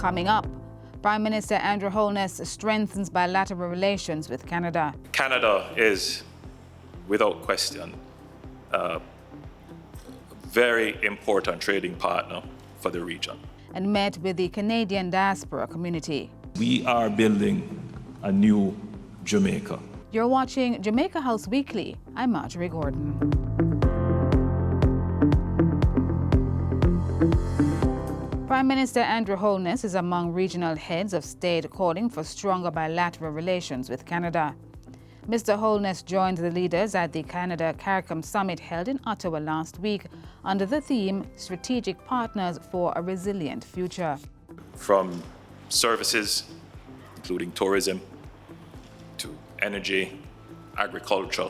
Coming up, Prime Minister Andrew Holness strengthens bilateral relations with Canada. Canada is, without question, a very important trading partner for the region. And met with the Canadian diaspora community. We are building a new Jamaica. You're watching Jamaica House Weekly. I'm Marjorie Gordon. Prime Minister Andrew Holness is among regional heads of state calling for stronger bilateral relations with Canada. Mr. Holness joined the leaders at the Canada-CARICOM summit held in Ottawa last week under the theme Strategic Partners for a Resilient Future. From services, including tourism, to energy, agriculture,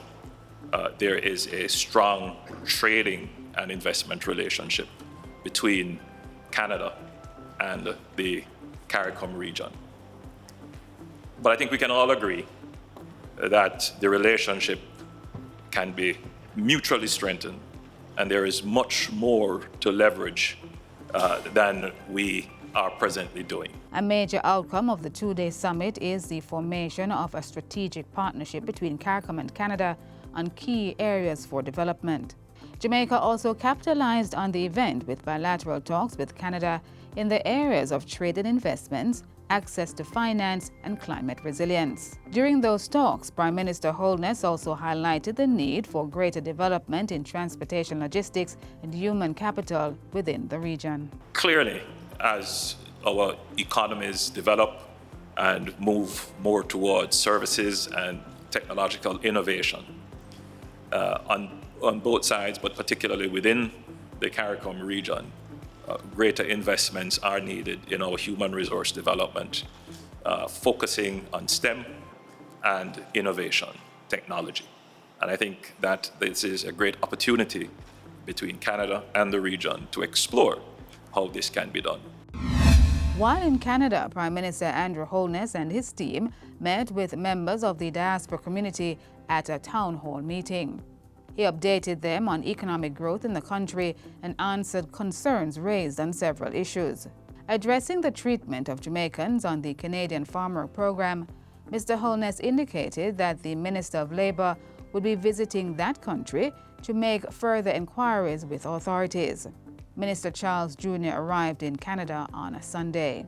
there is a strong trading and investment relationship between Canada and the CARICOM region. But I think we can all agree that the relationship can be mutually strengthened, and there is much more to leverage than we are presently doing. A major outcome of the two-day summit is the formation of a strategic partnership between CARICOM and Canada on key areas for development. Jamaica also capitalized on the event with bilateral talks with Canada in the areas of trade and investments, access to finance, and climate resilience. During those talks, Prime Minister Holness also highlighted the need for greater development in transportation logistics and human capital within the region. Clearly, as our economies develop and move more towards services and technological innovation, on both sides, but particularly within the CARICOM region, greater investments are needed in our human resource development, focusing on STEM and innovation technology. And I think that this is a great opportunity between Canada and the region to explore how this can be done. While in Canada, Prime Minister Andrew Holness and his team met with members of the diaspora community at a town hall meeting. He updated them on economic growth in the country and answered concerns raised on several issues. Addressing the treatment of Jamaicans on the Canadian Farm Work Program, Mr. Holness indicated that the Minister of Labour would be visiting that country to make further inquiries with authorities. Minister Charles Jr. arrived in Canada on a Sunday.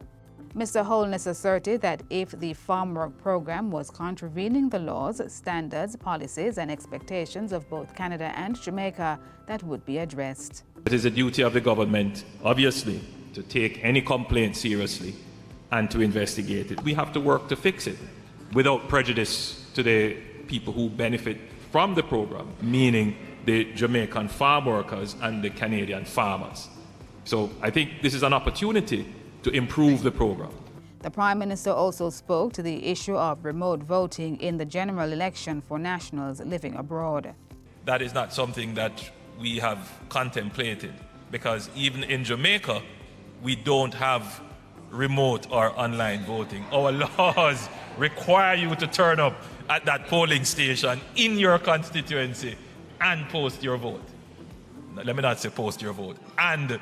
Mr. Holness asserted that if the Farm Work Program was contravening the laws, standards, policies, and expectations of both Canada and Jamaica, that would be addressed. It is a duty of the government, obviously, to take any complaint seriously and to investigate it. We have to work to fix it without prejudice to the people who benefit from the program, meaning the Jamaican farm workers and the Canadian farmers. So I think this is an opportunity to improve the program. The Prime Minister also spoke to the issue of remote voting in the general election for nationals living abroad. That is not something that we have contemplated, because even in Jamaica, we don't have remote or online voting. Our laws require you to turn up at that polling station in your constituency and post your vote. Let me not say post your vote, and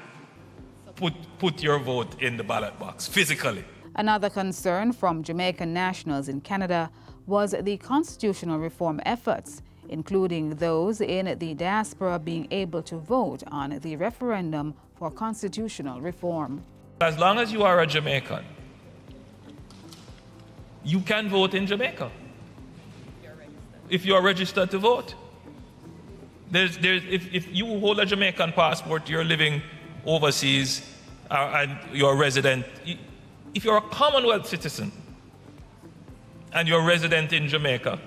put your vote in the ballot box physically. Another concern from Jamaican nationals in Canada was the constitutional reform efforts, including those in the diaspora being able to vote on the referendum for constitutional reform. As long as you are a Jamaican, you can vote in Jamaica if you are registered to vote. If you hold a Jamaican passport, you're living overseas and you're a resident. If you're a Commonwealth citizen and you're a resident in Jamaica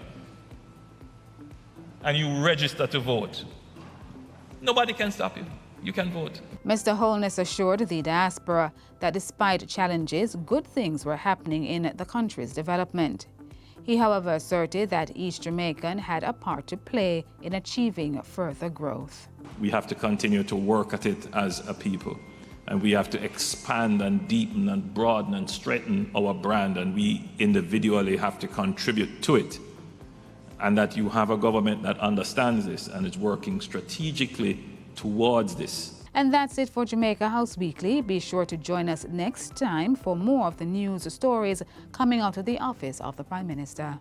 and you register to vote, nobody can stop you. You can vote. Mr. Holness assured the diaspora that despite challenges, good things were happening in the country's development. He, however, asserted that each Jamaican had a part to play in achieving further growth. We have to continue to work at it as a people, and we have to expand and deepen and broaden and strengthen our brand, and we individually have to contribute to it. And that you have a government that understands this and is working strategically towards this. And that's it for Jamaica House Weekly. Be sure to join us next time for more of the news stories coming out of the office of the Prime Minister.